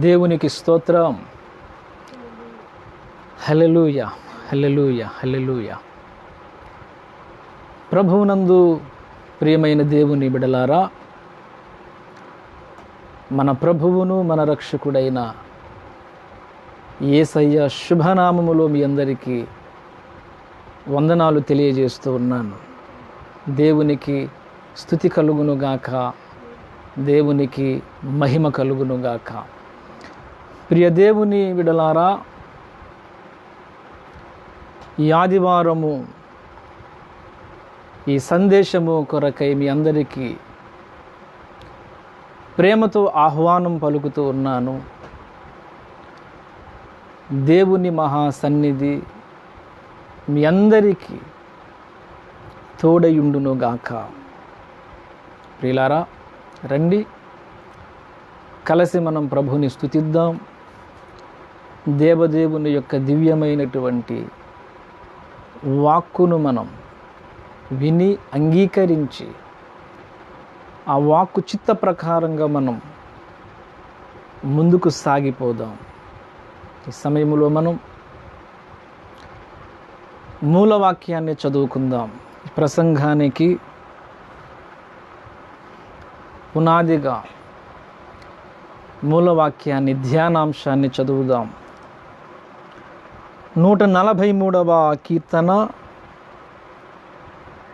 దేవునికి స్తోత్రం. హల్లెలూయా, హల్లెలూయా, హల్లెలూయా. ప్రభువునందు ప్రియమైన దేవుని బిడలారా, మన ప్రభువును మన రక్షకుడైన యేసయ్య శుభనామములో మీ అందరికీ వందనాలు తెలియజేస్తూ ఉన్నాను. దేవునికి స్తుతి కలుగునుగాక, దేవునికి మహిమ కలుగునుగాక. ప్రియ దేవుని బిడలారా, ఈ ఆదివారము ఈ సందేశము కొరకై మీ అందరికీ ప్రేమతో ఆహ్వానం పలుకుతూ ఉన్నాను. దేవుని మహాసన్నిధి మీ అందరికీ తోడయుండునుగాక. ప్రియులారా, రండి కలిసి మనం ప్రభుని స్తుతిద్దాం. దేవదేవుని యొక్క దివ్యమైనటువంటి వాక్కును మనం విని అంగీకరించి ఆ వాక్కు చిత్త ప్రకారంగా మనం ముందుకు సాగిపోదాం. ఈ సమయంలో మనం మూలవాక్యాన్ని చదువుకుందాం. ఈ ప్రసంగానికి పునాదిగా మూలవాక్యాన్ని, ధ్యానాంశాన్ని చదువుదాం. 143వ కీర్తన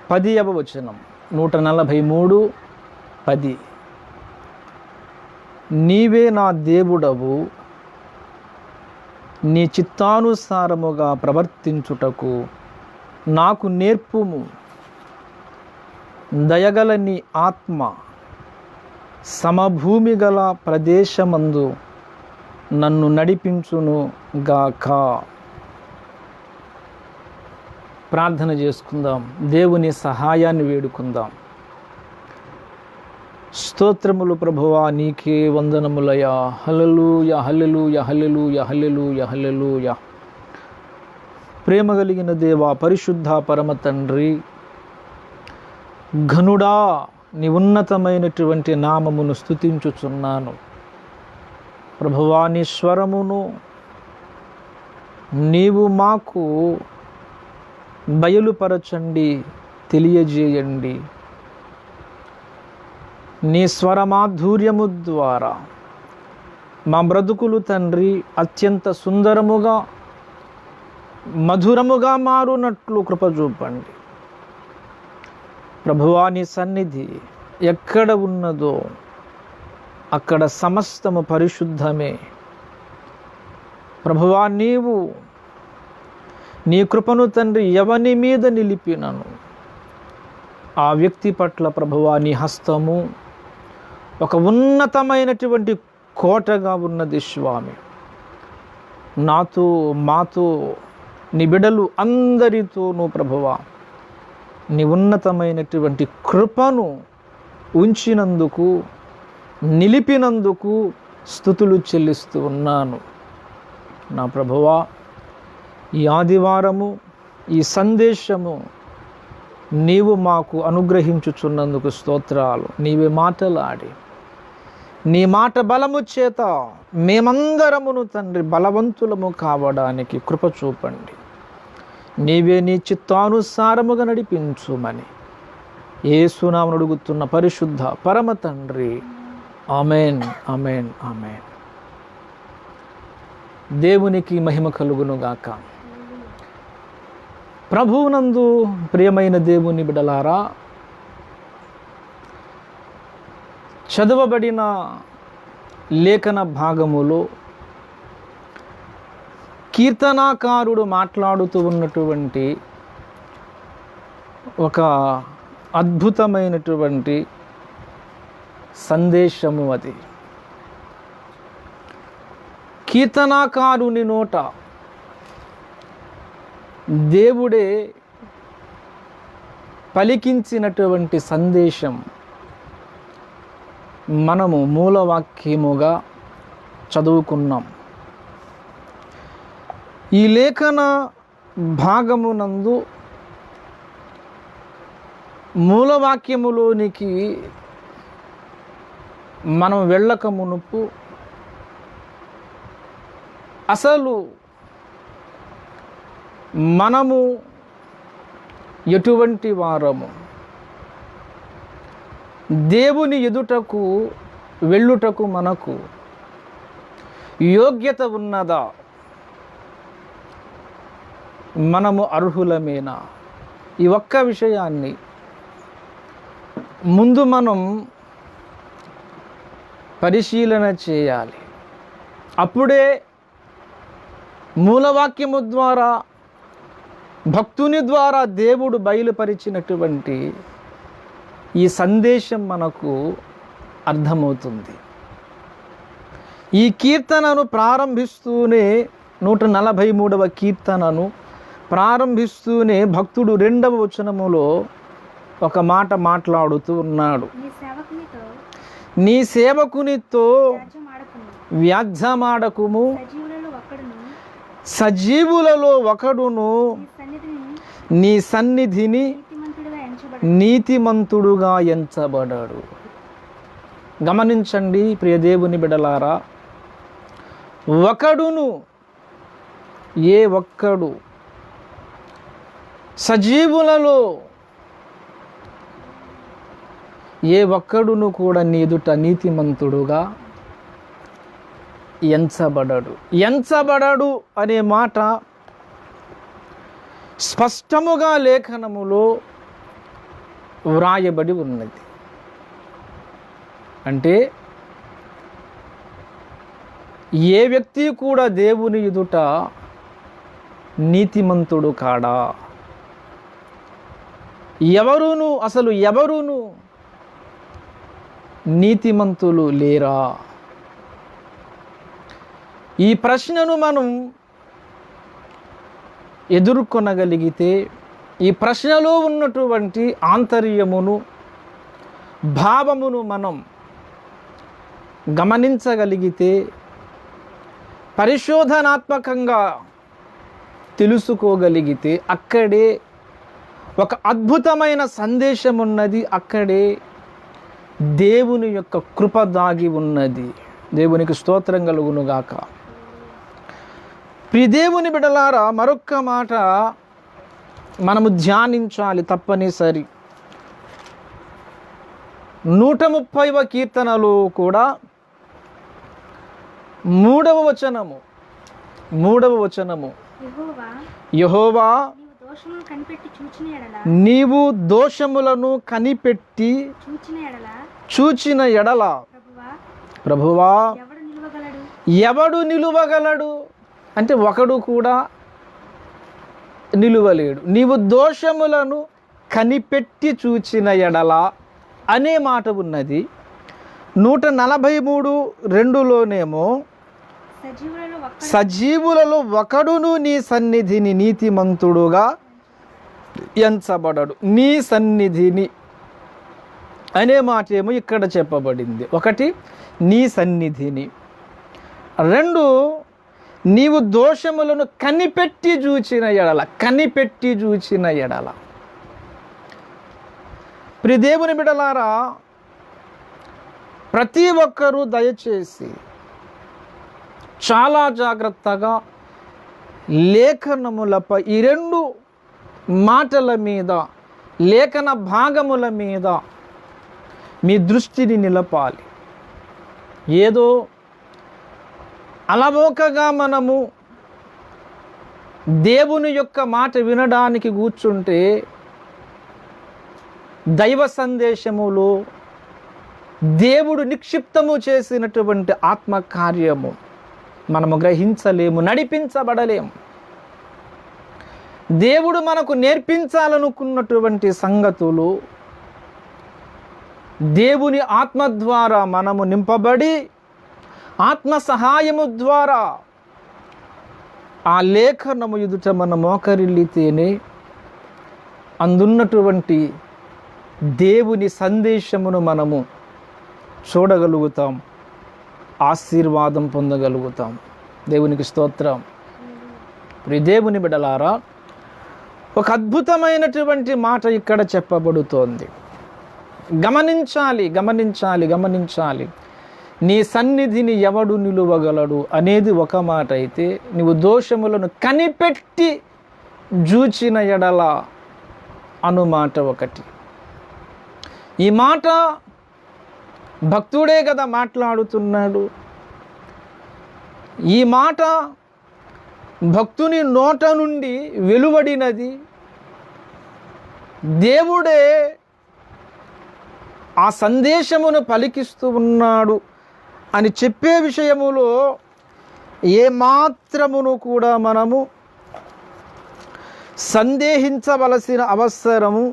10వ వచనం. 143:10. నీవే నా దేవుడవు, నీ చిత్తానుసారముగా ప్రవర్తించుటకు నాకు నేర్పుము. దయగల నీ ఆత్మ సమభూమి గల ప్రదేశమందు నన్ను నడిపించును గాక. ప్రార్థన చేసుకుందాం. దేవుని సహాయాన్ని వేడుకుందాం. స్తోత్రములు ప్రభువా, నీకే వందనములయా. హల్లెలూయా, హల్లెలూయా, హల్లెలూయా, హల్లెలూయా, హల్లెలూయా. ప్రేమ కలిగిన దేవా, పరిశుద్ధ పరమ తండ్రి, ఘనుడా, నీ ఉన్నతమైనటువంటి నామమును స్తుతించుచున్నాను. ప్రభువా, నీ స్వరమును నీవు మాకు బయలుపరచండి, తెలియజేయండి. నీ స్వరమాధుర్యము ద్వారా మా బ్రతుకులు తండ్రి అత్యంత సుందరముగా, మధురముగా మారునట్లు కృప చూపండి. ప్రభువా, నీ సన్నిధి ఎక్కడ ఉన్నదో అక్కడ సమస్తము పరిశుద్ధమే. ప్రభువా, నీవు నీ కృపను తండ్రి ఎవని మీద నిలిపినను ఆ వ్యక్తి పట్ల ప్రభువా నీ హస్తము ఒక ఉన్నతమైనటువంటి కోటగా ఉన్నది స్వామి. నాతో, మాతో, నీ బిడలు అందరితోనూ ప్రభువా నీ ఉన్నతమైనటువంటి కృపను ఉంచినందుకు, నిలిపినందుకు స్తుతులు చెల్లిస్తూ ఉన్నాను. నా ప్రభువా, ఈ ఆదివారము ఈ సందేశము నీవు మాకు అనుగ్రహించుచున్నందుకు స్తోత్రాలు. నీవే మాటలాడి నీ మాట బలము చేత మేమందరమును తండ్రి బలవంతులము కావడానికి కృప చూపండి. నీవే నీ చిత్తానుసారముగా నడిపించుమని యేసునామమున అడుగుతున్న పరిశుద్ధ పరమ తండ్రి, ఆమేన్, ఆమేన్, ఆమేన్. దేవునికి మహిమ కలుగునుగాక. ప్రభువునందు ప్రియమైన దేవుని బిడలారా, చదవబడిన లేఖన భాగములో కీర్తనాకారుడు మాట్లాడుతూ ఉన్నటువంటి ఒక అద్భుతమైనటువంటి సందేశము అది. కీర్తనాకారుని నోట దేవుడే పలికించినటువంటి సందేశం మనము మూలవాక్యముగా చదువుకున్నాం. ఈ లేఖన భాగమునందు మూలవాక్యములోనికి మనం వెళ్ళక మునుపు అసలు మనము ఎటువంటి వారము, దేవుని ఎదుటకు వెళ్ళుటకు మనకు యోగ్యత ఉన్నదా, మనము అర్హులమేనా? ఈ ఒక్క విషయాన్ని ముందు మనం పరిశీలన చేయాలి. అప్పుడే మూలవాక్యము ద్వారా, భక్తుని ద్వారా దేవుడు బయలుపరిచినటువంటి ఈ సందేశం మనకు అర్థమవుతుంది. ఈ కీర్తనను ప్రారంభిస్తూనే 143వ కీర్తనను ప్రారంభిస్తూనే భక్తుడు 2వ వచనములో ఒక మాట మాట్లాడుతూ ఉన్నాడు. నీ సేవకునితో వ్యాజ్యమాడకుము, సజీవులలో ఒకడును నీ సన్నిధిని నీతిమంతుడుగా ఎంచబడాడు. గమనించండి ప్రియ దేవుని బిడలారా, ఒకడును, ఏ ఒక్కడు, సజీవులలో ఏ ఒక్కడును కూడా నీ ఎదుట నీతిమంతుడుగా ఎంచబడడు. ఎంచబడడు అనే మాట స్పష్టముగా లేఖనములో వ్రాయబడి ఉన్నది. అంటే ఏ వ్యక్తి కూడా దేవుని ఎదుట నీతిమంతుడు కాడా? ఎవరును నీతిమంతులు లేరా? ఈ ప్రశ్నను మనం ఎదుర్కొనగలిగితే, ఈ ప్రశ్నలో ఉన్నటువంటి ఆంతర్యమును, భావమును మనం గమనించగలిగితే, పరిశోధనాత్మకంగా తెలుసుకోగలిగితే, అక్కడే ఒక అద్భుతమైన సందేశం ఉన్నది. అక్కడే దేవుని యొక్క కృప దాగి ఉన్నది. దేవునికి స్తోత్రం కలుగునుగాక. ప్రియ దేవుని బిడలారా, మరొక్క మాట మనము ధ్యానించాలి తప్పనిసరి. 130వ కీర్తనలో కూడా 3వ వచనము, యెహోవా నీవు దోషములను కనిపెట్టి చూచిన ఎడల ప్రభువా ఎవడు నిలువగలడు? అంటే ఒకడు కూడా నిలువలేడు. నీవు దోషములను కనిపెట్టి చూచిన ఎడల అనే మాట ఉన్నది. 143:2లోనేమో సజీవులలో ఒకడును నీ సన్నిధిని నీతిమంతుడుగా ఎంచబడడు. నీ సన్నిధిని అనే మాట ఏమో ఇక్కడ చెప్పబడింది. ఒకటి, నీ సన్నిధిని. 2, నీవు దోషములను కనిపెట్టి చూచిన ఎడల. ప్రియ దేవుని బిడలారా, ప్రతి ఒక్కరూ దయచేసి చాలా జాగ్రత్తగా లేఖనములపై, ఈ 2 మాటల మీద, లేఖన భాగముల మీద మీ దృష్టిని నిలపాలి. ఏదో అలవోకగా మనము దేవుని యొక్క మాట వినడానికి కూర్చుంటే దైవ సందేశములు, దేవుడు నిక్షిప్తము చేసినటువంటి ఆత్మకార్యము మనము గ్రహించలేము, నడిపించబడలేము. దేవుడు మనకు నేర్పించాలనుకున్నటువంటి సంగతులు దేవుని ఆత్మ ద్వారా మనము నింపబడి, ఆత్మ సహాయము ద్వారా ఆ లేఖనము ఎదుట మన మోకరిల్లితేనే అందున్నటువంటి దేవుని సందేశమును మనము చూడగలుగుతాం, ఆశీర్వాదం పొందగలుగుతాం. దేవునికి స్తోత్రం. ప్రియ దేవుని బిడ్డలారా, ఒక అద్భుతమైనటువంటి మాట ఇక్కడ చెప్పబడుతోంది. గమనించాలి. నీ సన్నిధిని ఎవడు నిలువగలడు అనేది ఒక మాట అయితే, నీవు దోషములను కనిపెట్టి జూచిన ఎడల అను మాట ఒకటి. ఈ మాట భక్తుడే కదా మాట్లాడుతున్నాడు. ఈ మాట భక్తుని నోట నుండి వెలువడినది. దేవుడే ఆ సందేశమును పలికిస్తూ ఉన్నాడు అని చెప్పే విషయములో ఏమాత్రమును కూడా మనము సందేహించవలసిన అవసరము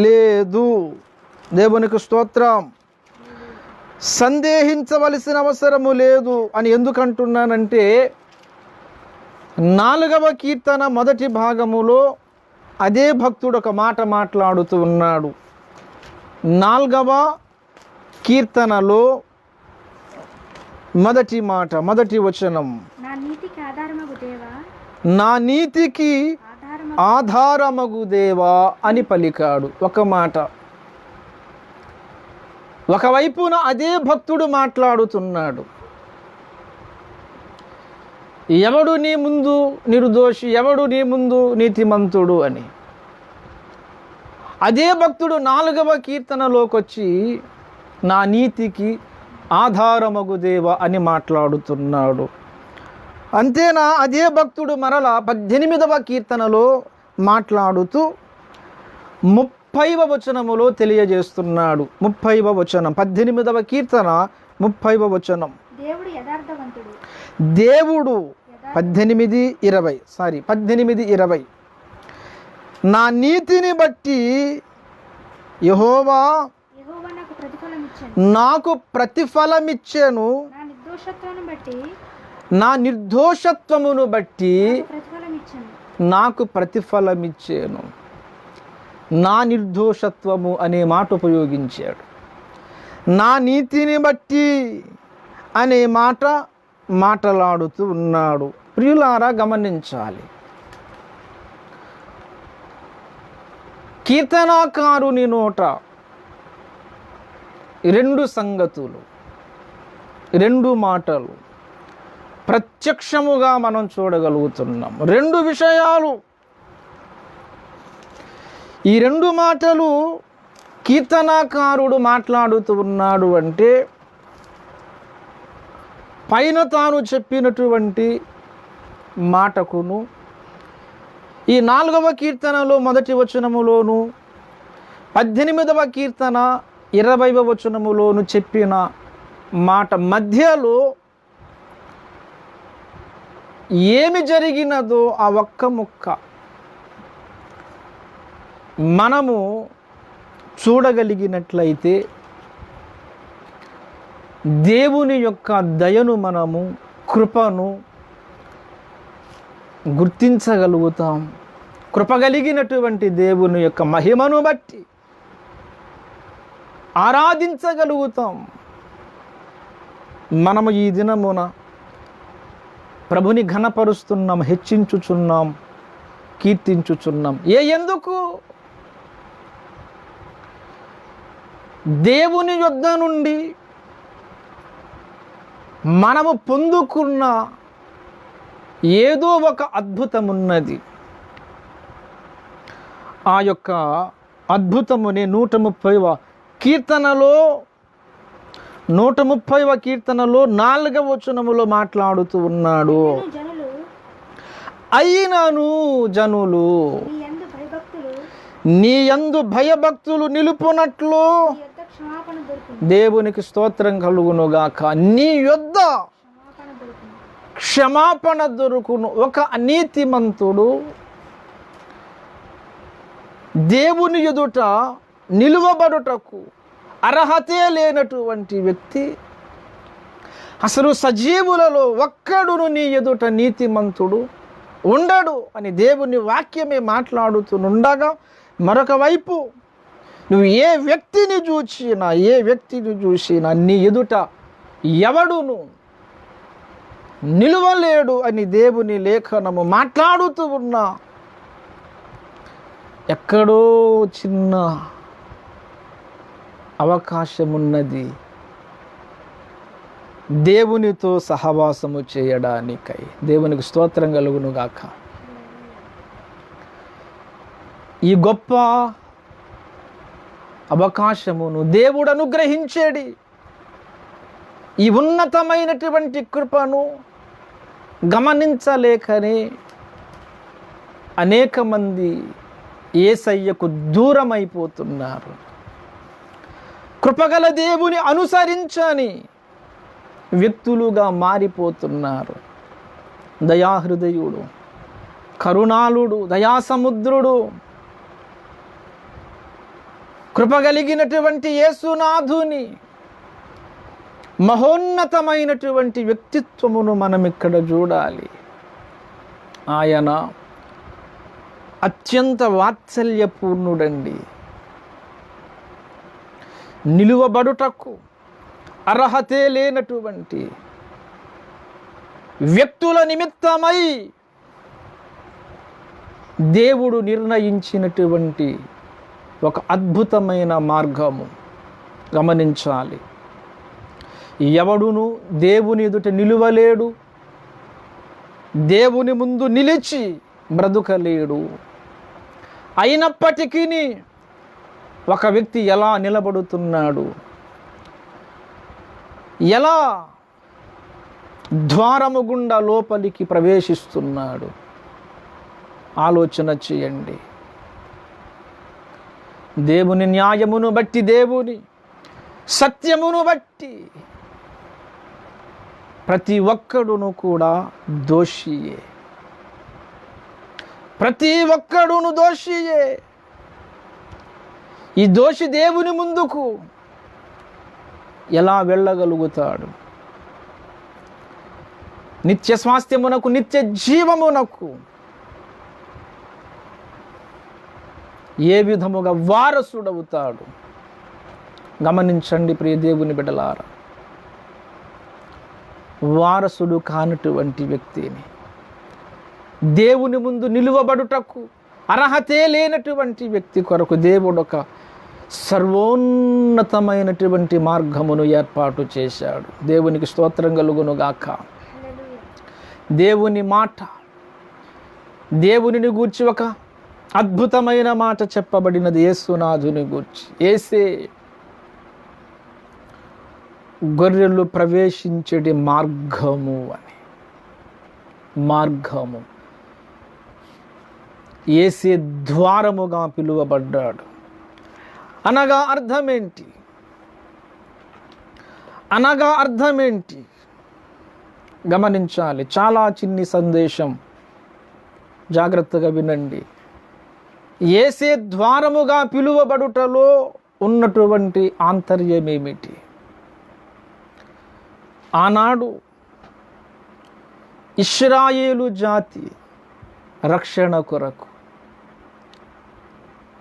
లేదు. దేవునికి స్తోత్రం. సందేహించవలసిన అవసరము లేదు అని ఎందుకంటున్నానంటే, 4వ కీర్తన మొదటి భాగములో అదే భక్తుడు ఒక మాట మాట్లాడుతూ ఉన్నాడు. 4వ కీర్తనలో మొదటి మాట, మొదటి వచనం, నా నీతికి ఆధారమగు దేవా అని పలికాడు. ఒక మాట. ఒకవైపున అదే భక్తుడు మాట్లాడుతున్నాడు, ఎవడు నీ ముందు నిర్దోషి, ఎవడు నీ ముందు నీతిమంతుడు అని. అదే భక్తుడు 4వ కీర్తనలోకి వచ్చి నా నీతికి ఆధారమగు దేవ అని మాట్లాడుతున్నాడు. అంతేనా, అదే భక్తుడు మరలా 18వ కీర్తనలో మాట్లాడుతూ 30వ వచనములో తెలియజేస్తున్నాడు. 30వ వచనం, 18వ కీర్తన 30వ వచనం. దేవుడు 18:20 నా నీతిని బట్టి యెహోవా నాకు ప్రతిఫలమిచ్చెను, నా నిర్దోషత్వమును బట్టి నాకు ప్రతిఫలమిచ్చాను. నా నిర్దోషత్వము అనే మాట ఉపయోగించాడు. నా నీతిని బట్టి అనే మాట మాట్లాడుతూ ఉన్నాడు. ప్రియులారా, గమనించాలి, కీర్తనాకారుని నోట 2 సంగతులు, 2 మాటలు ప్రత్యక్షముగా మనం చూడగలుగుతున్నాం. 2 విషయాలు. ఈ 2 మాటలు కీర్తనాకారుడు మాట్లాడుతూ ఉన్నాడు అంటే, పైన తాను చెప్పినటువంటి మాటకును, ఈ 4వ కీర్తనలో మొదటి వచనములోను, 18వ కీర్తన 20వ వచనములోను చెప్పిన మాట మధ్యలో ఏమి జరిగినదో ఆ ఒక్క ముక్క మనము చూడగలిగినట్లయితే దేవుని యొక్క దయను, మనము కృపను గుర్తించగలుగుతాం. కృప కలిగినటువంటి దేవుని యొక్క మహిమను బట్టి ఆరాధించగలుగుతాం. మనము ఈ దినమున ప్రభుని ఘనపరుస్తున్నాం, హెచ్చించుచున్నాం, కీర్తించుచున్నాం. ఎందుకు? దేవుని యొద్ద నుండి మనము పొందుకున్న ఏదో ఒక అద్భుతమున్నది. ఆ యొక్క అద్భుతముని 130వ కీర్తనలో 4వ వచనములో మాట్లాడుతూ ఉన్నాడు. అయినను జనులు నీ యందు భయభక్తులు నిలుపునట్లు, దేవునికి స్తోత్రం కలుగునుగాక, నీ యొద్ద క్షమాపణ దొరుకును. ఒక అనీతిమంతుడు దేవుని ఎదుట నిలువబడుటకు అర్హతే లేనటువంటి వ్యక్తి, అసలు సజీవులలో ఒక్కడును నీ ఎదుట నీతిమంతుడు ఉండడు అని దేవుని వాక్యమే మాట్లాడుతుండగా, మరొక వైపు నువ్వు ఏ వ్యక్తిని చూసినా నీ ఎదుట ఎవడును నిలువలేడు అని దేవుని లేఖనము మాట్లాడుతూ ఉన్నా, ఎక్కడో చిన్న అవకాశం ఉన్నది. దేవునితో సహవాసము చేయడానికై. దేవునికి స్తోత్రం కలుగును గాక. ఈ గొప్ప అవకాశమును దేవుడు అనుగ్రహించేది, ఈ ఉన్నతమైనటువంటి కృపను గమనించలేకనే అనేక మంది యేసయ్యకు దూరమైపోతున్నారు. కృపగల దేవుని అనుసరించని వ్యక్తులుగా మారిపోతున్నారు. దయాహృదయుడు, కరుణాళుడు, దయాసముద్రుడు, కృపగలిగినటువంటి యేసునాథుని మహోన్నతమైనటువంటి వ్యక్తిత్వమును మనం ఇక్కడ చూడాలి. ఆయన అత్యంత వాత్సల్యపూర్ణుడండి. నిలువబడుటకు అర్హతే లేనటువంటి వ్యక్తుల నిమిత్తమై దేవుడు నిర్ణయించినటువంటి ఒక అద్భుతమైన మార్గము గమనించాలి. ఎవడును దేవుని ఎదుట నిలువలేడు, దేవుని ముందు నిలిచి బ్రతుకలేడు. అయినప్పటికీ ఒక వ్యక్తి ఎలా నిలబడుతున్నాడు, ఎలా ద్వారము గుండా లోపలికి ప్రవేశిస్తున్నాడు ఆలోచన చేయండి. దేవుని న్యాయమును బట్టి, దేవుని సత్యమును బట్టి ప్రతి ఒక్కడును కూడా దోషియే. ప్రతి ఒక్కడును దోషియే. ఈ దోషి దేవుని ముందుకు ఎలా వెళ్ళగలుగుతాడు? నిత్య స్వాస్థ్యమునకు, నిత్య జీవమునకు ఏ విధముగా వారసుడవుతాడు? గమనించండి ప్రియ దేవుని బిడ్డలారా, వారసుడు కానటువంటి వ్యక్తిని, దేవుని ముందు నిలువబడుటకు అర్హతే లేనటువంటి వ్యక్తి కొరకు దేవుడు ఒక సర్వోన్నతమైనటువంటి మార్గమును ఏర్పాటు చేశాడు. దేవునికి స్తోత్రం కలుగును గాక. దేవుని మాట, దేవునిని గూర్చి ఒక అద్భుతమైన మాట చెప్పబడినది యేసునాథుని గూర్చి. యేసే గొర్రెలు ప్రవేశించేటి మార్గము అని. మార్గము, యేసే ద్వారముగా పిలువబడ్డాడు. అనగా అర్థమేంటి? అనగా అర్థమేంటి? గమనించాలి. చాలా చిన్ని సందేశం, జాగ్రత్తగా వినండి. యేసే ద్వారముగా పిలువబడుటలో ఉన్నటువంటి ఆంతర్యమేమిటి? ఆనాడు ఇశ్రాయేలు జాతి రక్షణ కొరకు,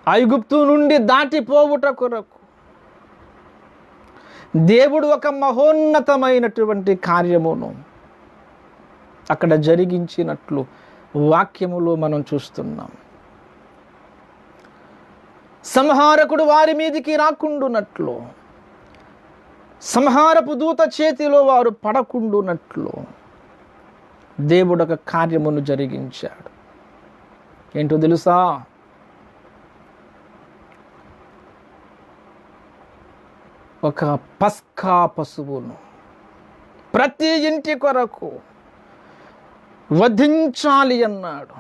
ఐగుప్తు నుండి దాటిపోవుట కొరకు దేవుడు ఒక మహోన్నతమైనటువంటి కార్యమును అక్కడ జరిగించినట్లు వాక్యములో మనం చూస్తున్నాం. సంహారకుడు వారి మీదికి రాకుండునట్లు, సంహారపు దూత చేతిలో వారు పడకుండునట్లు దేవుడు ఒక కార్యమును జరిగించాడు. ఏంటో తెలుసా? ఒక పస్కా పశువును ప్రతి ఇంటి కొరకు వధించాలి అన్నాడు.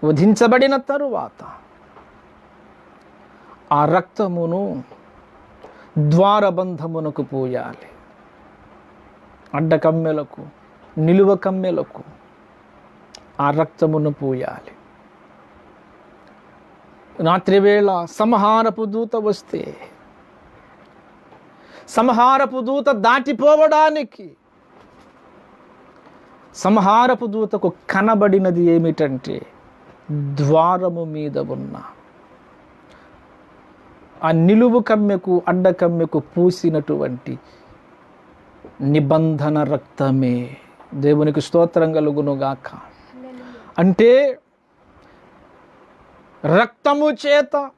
వధించబడిన తరువాత ఆ రక్తమును ద్వారబంధమునకు పోయాలి. అడ్డ కమ్మెలకు, నిలువ కమ్మెలకు ఆ రక్తమును పోయాలి. రాత్రివేళ సంహారపు దూత వస్తే, సంహారపు దూత దాటిపోవడానికి సంహారపు దూతకు కనబడినది ఏమిటంటే, ద్వారము మీద ఉన్న ఆ నిలువు కమ్మెకు, అడ్డ కమ్మెకు పూసినటువంటి నిబంధన రక్తమే. దేవునికి స్తోత్రం కలుగును గాక. అంటే రక్తము చేత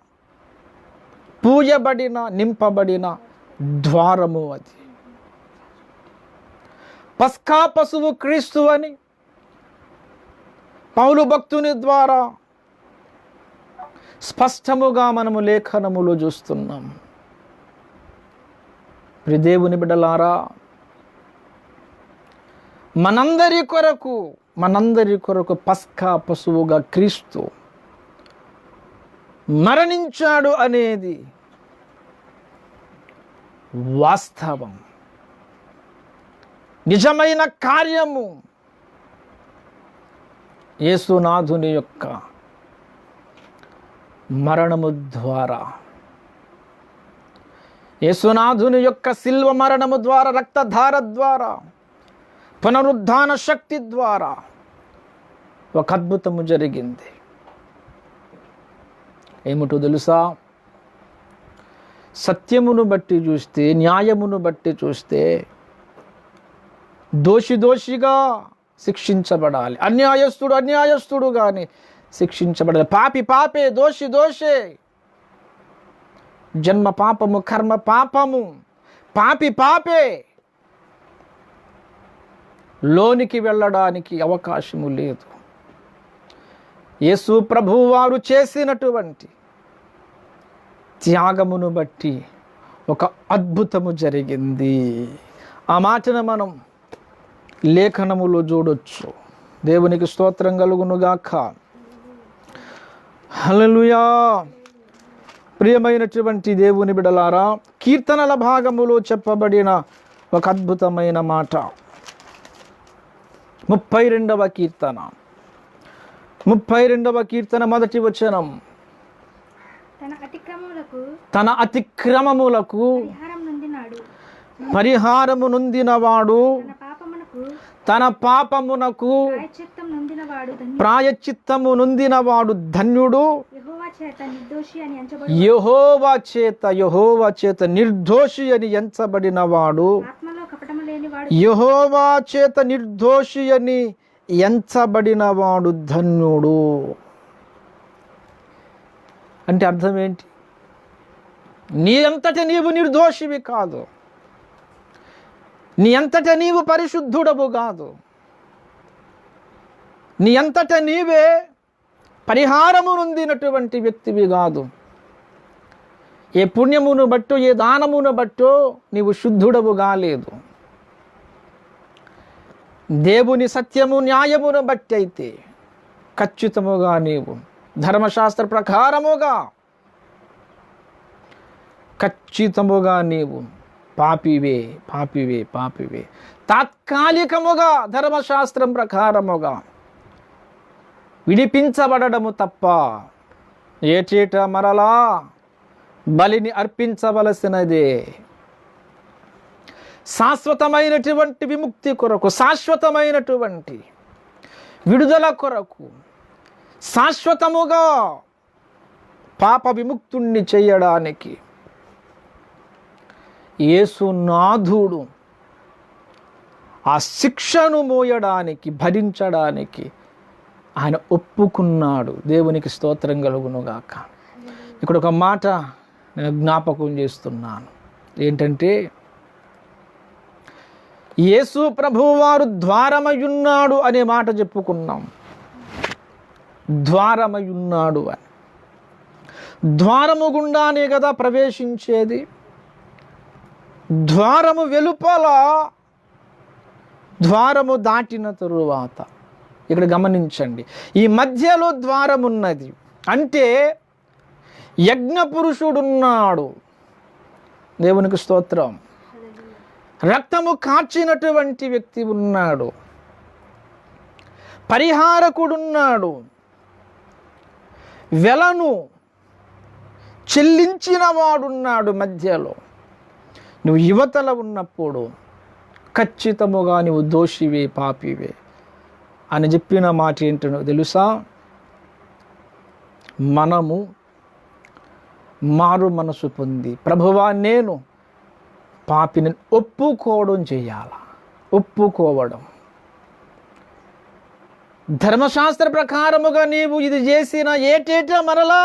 పూయబడిన, నింపబడిన ద్వారము అది. పస్కా పశువు క్రీస్తు అని పౌలు భక్తుని ద్వారా స్పష్టముగా మనము లేఖనములో చూస్తున్నాం. ప్రియ దేవుని బిడ్డలారా, మనందరి కొరకు పస్కా పశువుగా క్రీస్తు మరణించాడు అనేది వాస్తవం, నిజమైన కార్యము. యేసునాథుని యొక్క మరణము ద్వారా, యేసునాథుని యొక్క శిల్వ మరణము ద్వారా, రక్తధార ద్వారా, పునరుద్ధాన శక్తి ద్వారా ఒక అద్భుతము జరిగింది. ఏమిటో తెలుసా? సత్యమును బట్టి చూస్తే, న్యాయమును బట్టి చూస్తే దోషిగా శిక్షించబడాలి, అన్యాయస్తుడు కానీ శిక్షించబడాలి, పాపే, దోషే. జన్మ పాపము, కర్మ పాపము, పాపే లోనికి వెళ్ళడానికి అవకాశము లేదు. యేసు ప్రభువు వారు చేసినటువంటి త్యాగమును బట్టి ఒక అద్భుతము జరిగింది. ఆ మాటను మనం లేఖనములో చూడొచ్చు. దేవునికి స్తోత్రం కలుగునుగాక. హల్లెలూయా. ప్రియమైనటువంటి దేవుని బిడలారా, కీర్తనల భాగములో చెప్పబడిన ఒక అద్భుతమైన మాట 32వ కీర్తన 32వ కీర్తన మొదటి వచనం. తన అతిక్రమములకు పరిహారము నొందినవాడు, తన పాపమునకు ప్రాయశ్చిత్తము నొందినవాడు ధన్యుడు. యెహోవా చేత నిర్దోషి అని ఎంచబడినవాడు, యెహోవా చేత నిర్దోషి అని ఎంచబడినవాడు ధన్యుడు. అంటే అర్థం ఏంటి? నీ అంతట నీవు నిర్దోషివి కాదు, నీ అంతట నీవు పరిశుద్ధుడవు కాదు, నీ అంతట నీవే పరిహారము నొందినటువంటి వ్యక్తివి కాదు. ఏ పుణ్యమును బట్టో, ఏ దానమును బట్టో నీవు శుద్ధుడవు కాలేదు. దేవుని సత్యము న్యాయమును బట్టి అయితే ఖచ్చితముగా నీవు ధర్మశాస్త్ర ప్రకారముగా ఖచ్చితముగా నీవు పాపివే. తాత్కాలికముగా ధర్మశాస్త్రం ప్రకారముగా విడిపించబడము తప్ప ఏటేటా మరలా బలిని అర్పించవలసినదే. శాశ్వతమైనటువంటి విముక్తి కొరకు, శాశ్వతమైనటువంటి విడుదల కొరకు, శాశ్వతముగా పాప విముక్తుణ్ణి చేయడానికి యేసునాథుడు ఆ శిక్షను మోయడానికి, భరించడానికి ఆయన ఒప్పుకున్నాడు. దేవునికి స్తోత్రం కలుగునుగాక. ఇక్కడ ఒక మాట నేను జ్ఞాపకం చేస్తున్నాను. ఏంటంటే, యేసు ప్రభువారు ద్వారమయున్నాడు అనే మాట చెప్పుకున్నాం. ద్వారమయున్నాడు అని, ద్వారము గుండానే కదా ప్రవేశించేది. ద్వారము వెలుపల, ద్వారము దాటిన తరువాత, ఇక్కడ గమనించండి, ఈ మధ్యలో ద్వారం ఉన్నది. అంటే యజ్ఞ పురుషుడున్నాడు. దేవునికి స్తోత్రం. రక్తము కార్చినటువంటి వ్యక్తి ఉన్నాడు, పరిహారకుడున్నాడు, వెలను చెల్లించిన వాడున్నాడు మధ్యలో. నువ్వు యువతల ఉన్నప్పుడు ఖచ్చితముగా నువ్వు దోషివే, పాపివే అని చెప్పిన మాట ఏంటో తెలుసా? మనము మారు మనసు పొంది, ప్రభువా నేను పాపిని ఒప్పుకోవడం చేయాల. ఒప్పుకోవడం, ధర్మశాస్త్ర ప్రకారముగా నీవు ఇది చేసిన ఏటేటా మరలా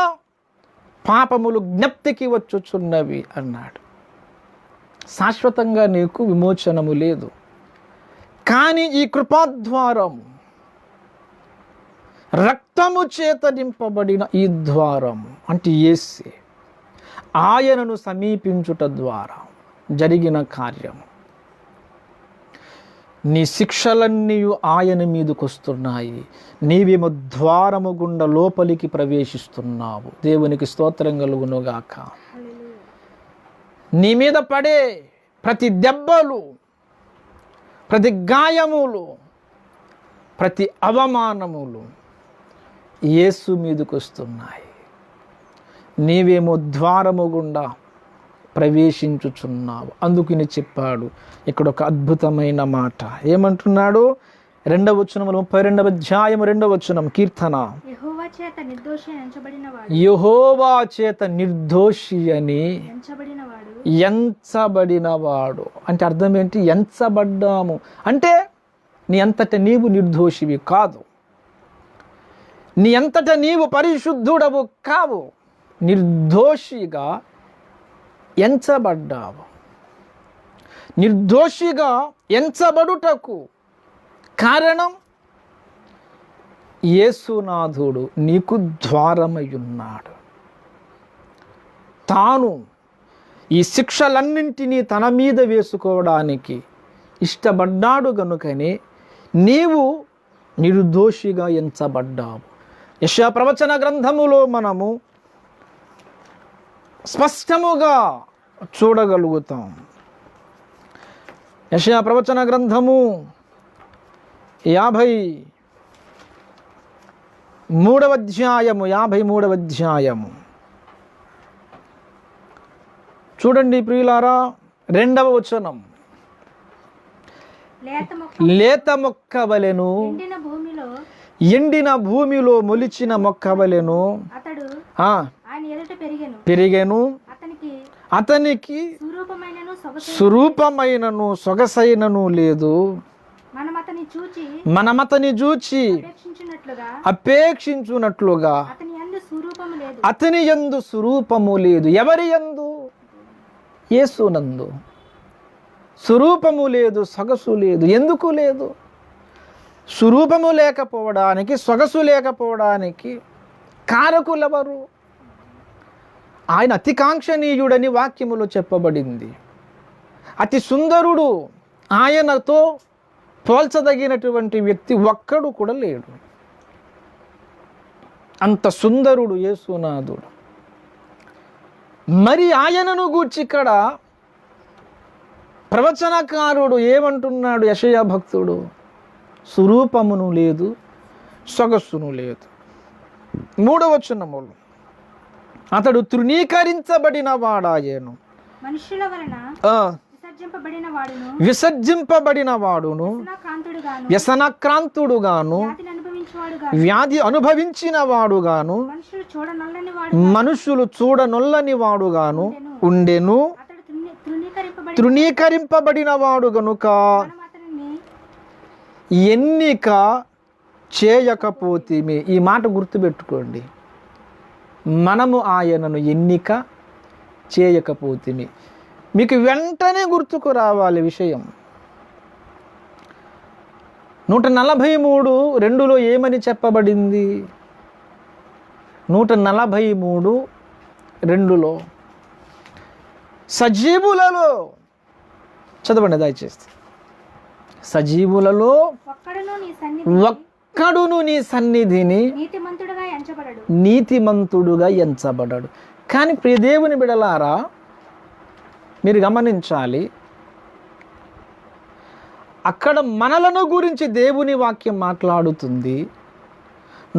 పాపములు జ్ఞప్తికి వచ్చుచున్నవి అన్నాడు. శాశ్వతంగా నీకు విమోచనము లేదు. కానీ ఈ కృపాద్వారం, రక్తము చేత నింపబడిన ఈ ద్వారం అంటే యేసే, ఆయనను సమీపించుట ద్వారా జరిగిన కార్యం. నీ శిక్షలన్నీ ఆయన మీదకు వస్తున్నాయి, నీవేమో ద్వారము గుండా లోపలికి ప్రవేశిస్తున్నావు. దేవునికి స్తోత్రం కలుగునుగాక. నీ మీద పడే ప్రతి దెబ్బలు, ప్రతి గాయములు, ప్రతి అవమానములు యేసు మీదకు వస్తున్నాయి. నీవేమో ద్వారము గుండా ప్రవేశించుచున్నావు. అందుకని చెప్పాడు ఇక్కడ ఒక అద్భుతమైన మాట. ఏమంటున్నాడు? 2వ వచనము, 32వ అధ్యాయము 2వ వచనం, కీర్తన. యెహోవా చేత నిర్దోషి అని ఎంచబడినవాడు. అంటే అర్థం ఏంటి? ఎంచబడ్డాము అంటే నీ అంతట నీవు నిర్దోషివి కాదు, నీ అంతట నీవు పరిశుద్ధుడవు కావు, నిర్దోషిగా ఎంచబడ్డావు. నిర్దోషిగా ఎంచబడుటకు కారణం యేసునాథుడు నీకు ద్వారమై ఉన్నాడు. తాను ఈ శిక్షలన్నింటినీ తన మీద వేసుకోవడానికి ఇష్టపడ్డాడు గనుకనే నీవు నిర్దోషిగా ఎంచబడ్డావు. యెషయా ప్రవచన గ్రంథములో మనము స్పష్టముగా చూడగలుగుతాం. యెషయా ప్రవచన గ్రంథము 53వ అధ్యాయము చూడండి ప్రియులారా, 2వ వచనం. లేత మొక్క వలెను, ఎండిన భూమిలో మొలిచిన మొక్క వలెను పెరిగెను, అతనికి స్వరూపమైనను సొగసైనను లేదు. మనమతని చూచి అపేక్షించున్నట్లుగా అతని యందు స్వరూపము లేదు. ఎవరి యందు? యేసునందు స్వరూపము లేదు, సొగసు లేదు. ఎందుకు లేదు? స్వరూపము లేకపోవడానికి, సొగసు లేకపోవడానికి కారకులెవరు? ఆయన అతి కాంక్షణీయుడని వాక్యములో చెప్పబడింది. అతి సుందరుడు, ఆయనతో పోల్చదగినటువంటి వ్యక్తి ఒక్కడు కూడా లేడు. అంత సుందరుడు యేసునాథుడు. మరి ఆయనను గూర్చి ఇక్కడ ప్రవచనకారుడు ఏమంటున్నాడు? యెషయా భక్తుడు, స్వరూపమును లేదు, సొగస్సును లేదు. 3వ వచనములు, అతడు తృణీకరించబడిన వాడాయను, మనుషుల వలన విసర్జింపబడిన వాడును, వ్యసనక్రాంతుడుగాను, వ్యాధి అనుభవించిన వాడుగాను, మనుషులు చూడనొల్లని వాడుగాను ఉండెను. తృణీకరింపబడిన వాడు గనుక ఎన్నిక చేయకపోతిమి. ఈ మాట గుర్తుపెట్టుకోండి. మనము ఆయనను ఎన్నిక చేయకపోతిమి. మీకు వెంటనే గుర్తుకు రావాలి విషయం. 143:2లో ఏమని చెప్పబడింది? 143:2లో సజీవులలో, చదవండి దయచేసి, సజీవులలో ఒక్కడును నీ సన్నిధిని నీతిమంతుడుగా ఎంచబడడు. కానీ ప్రియ దేవుని బిడలారా, మీరు గమనించాలి, అక్కడ మనలను గురించి దేవుని వాక్యం మాట్లాడుతుంది.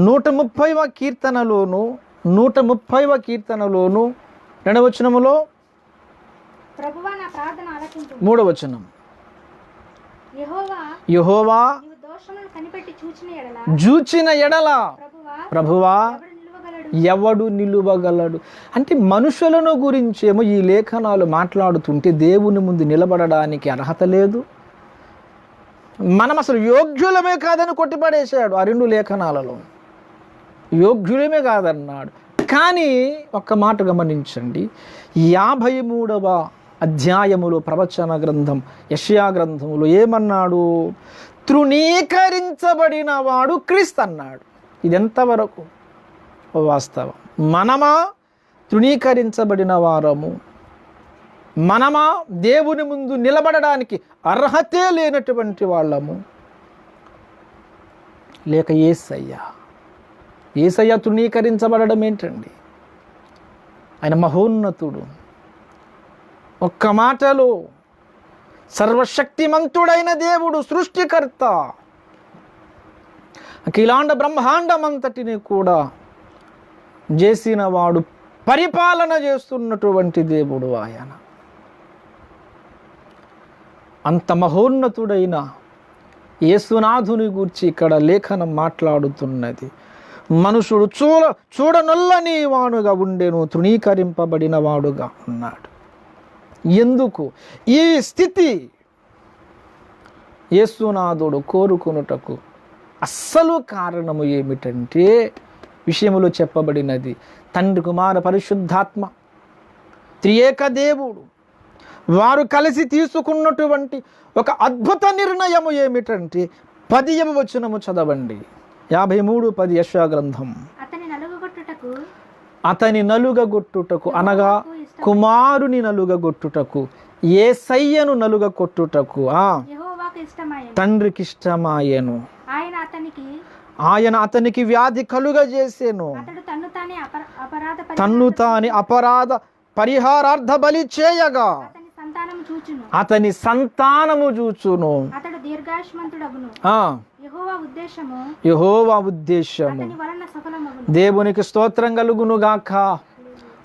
130వ కీర్తనలోను 130వ కీర్తనలోను 2వ వచనములో 3వ వచనం, యెహోవా చూచిన ఎడల ప్రభువా ఎవడు నిలువగలడు. అంటే మనుషులను గురించేమో ఈ లేఖనాలు మాట్లాడుతుంటే దేవుని ముందు నిలబడడానికి అర్హత లేదు. మనం అసలు యోగ్యులమే కాదని కొట్టిపడేశాడు ఆ 2 లేఖనాలలో. యోగ్యులమే కాదన్నాడు. కానీ ఒక్క మాట గమనించండి, 53వ అధ్యాయములో ప్రవచన గ్రంథం యెషయా గ్రంథములో ఏమన్నాడు? తృణీకరించబడిన వాడు క్రీస్తు అన్నాడు. ఇది ఎంతవరకు వాస్తవం? మనమా తృణీకరించబడిన వారము? మనమా దేవుని ముందు నిలబడడానికి అర్హతే లేనటువంటి వాళ్ళము? లేక యేసయ్య తృణీకరించబడడం ఏంటండి? ఆయన మహోన్నతుడు. ఒక్క మాటలో సర్వశక్తిమంతుడైన దేవుడు, సృష్టికర్త, అఖిలాండ బ్రహ్మాండమంతటిని కూడా చేసిన వాడు, పరిపాలన చేస్తున్నటువంటి దేవుడు ఆయన. అంత మహోన్నతుడైన యేసునాథుని గూర్చి ఇక్కడ లేఖనం మాట్లాడుతున్నది. మనుషుడు చూడనొల్లని వాడుగా ఉండెను, తృణీకరింపబడిన వాడుగా ఉన్నాడు. ఎందుకు ఈ స్థితి యేసునాథుడు కోరుకొనుటకు అస్సలు కారణము ఏమిటంటే, విషయములో చెప్పబడినది తండ్రి, కుమార, పరిశుద్ధాత్మ త్రియేక దేవుడు వారు కలిసి తీసుకున్నటువంటి ఒక అద్భుత నిర్ణయము ఏమిటంటే, 10వ వచనము చదవండి. 53:10 యెషయా గ్రంథం. అతని నలుగగొట్టుటకు అనగా కుమారుని నలుగగొట్టుటకు, యేసయ్యను నలుగగొట్టుటకు తండ్రికి ఇష్టమాయెను. ఆయన అతనికి వ్యాధి కలుగజేసెను. తన్ను తాని అపరాధ పరిహారార్థ బలి చేయగా అతని సంతానము చూచును. యెహోవా ఉద్దేశము దేవునికి స్తోత్రం కలుగును గాక.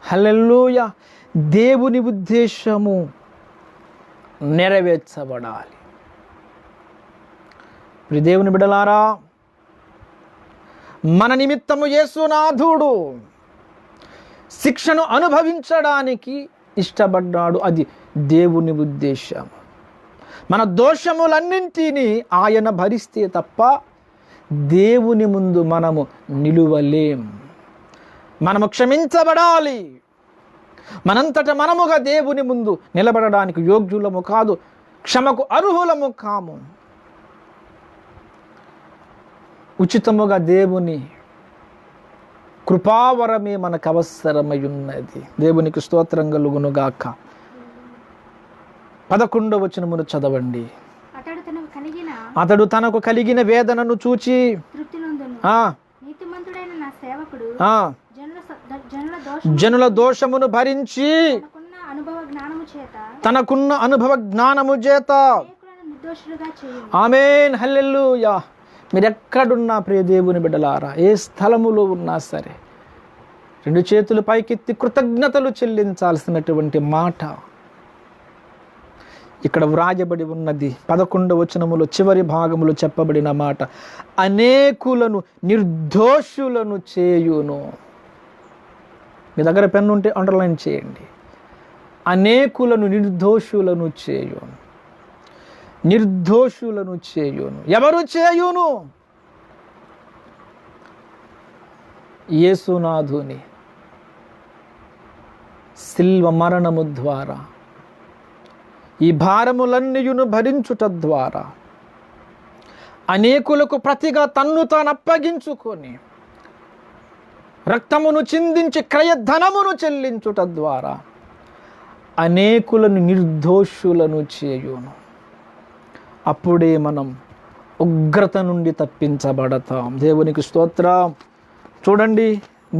హల్లెలూయా. దేవుని ఉద్దేశము నెరవేర్చబడాలి. దేవుని బిడ్డలారా, మన నిమిత్తము యేసునాథుడు శిక్షను అనుభవించడానికి ఇష్టపడ్డాడు. అది దేవుని ఉద్దేశం. మన దోషములన్నింటినీ ఆయన భరిస్తే తప్ప దేవుని ముందు మనము నిలువలేం. మనము క్షమించబడాలి. మనంతట మనముగా దేవుని ముందు నిలబడడానికి యోగ్యులము కాదు, క్షమకు అర్హులము కాము. ఉచితముగా దేవుని కృపావరమే మనకు అవసరమై ఉన్నది. దేవునికి స్తోత్రం కలుగునుగాక. 11వ వచనమును చదవండి. అతడు తనకు కలిగిన వేదనను చూచి జనుల దోషమును భరించి తనకున్న అనుభవ జ్ఞానము చేత ఆమేన్, హల్లెలూయా. మీరు ఎక్కడున్నా ప్రియ దేవుని బిడ్డలారా, ఏ స్థలములో ఉన్నా సరే, 2 చేతులు పైకెత్తి కృతజ్ఞతలు చెల్లించాల్సినటువంటి మాట ఇక్కడ వ్రాయబడి ఉన్నది. 11వ వచనములో చివరి భాగములో చెప్పబడిన మాట, అనేకులను నిర్దోషులను చేయును. మీ దగ్గర పెన్ను ఉంటే అండర్లైన్ చేయండి. అనేకులను నిర్దోషులను చేయును. నిర్దోషులను చేయును. ఎవరు చేయును? యేసునాథుని శిల్వ మరణము ద్వారా, ఈ భారములన్నీయును భరించుట ద్వారా, అనేకులకు ప్రతిగా తన్ను తాను అప్పగించుకొని రక్తమును చిందించి క్రయధనమును చెల్లించుట ద్వారా అనేకులను నిర్దోషులను చేయును. అప్పుడే మనం ఉగ్రత నుండి తప్పించబడతాం. దేవునికి స్తోత్రం. చూడండి,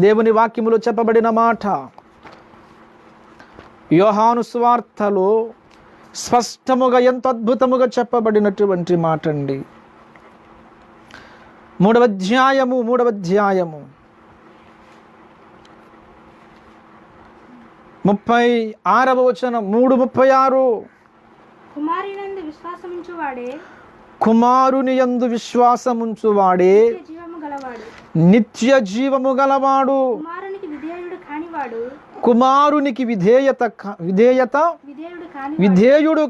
దేవుని వాక్యములో చెప్పబడిన మాట యోహాను సువార్తలో స్పష్టముగా, ఎంత అద్భుతముగా చెప్పబడినటువంటి మాట అండి. 3వ అధ్యాయము 36వ వచనం. 3:36. కుమారుని యందు విశ్వాసముంచువాడే నిత్య జీవము గలవాడు. కుమారునికి విధేయుడు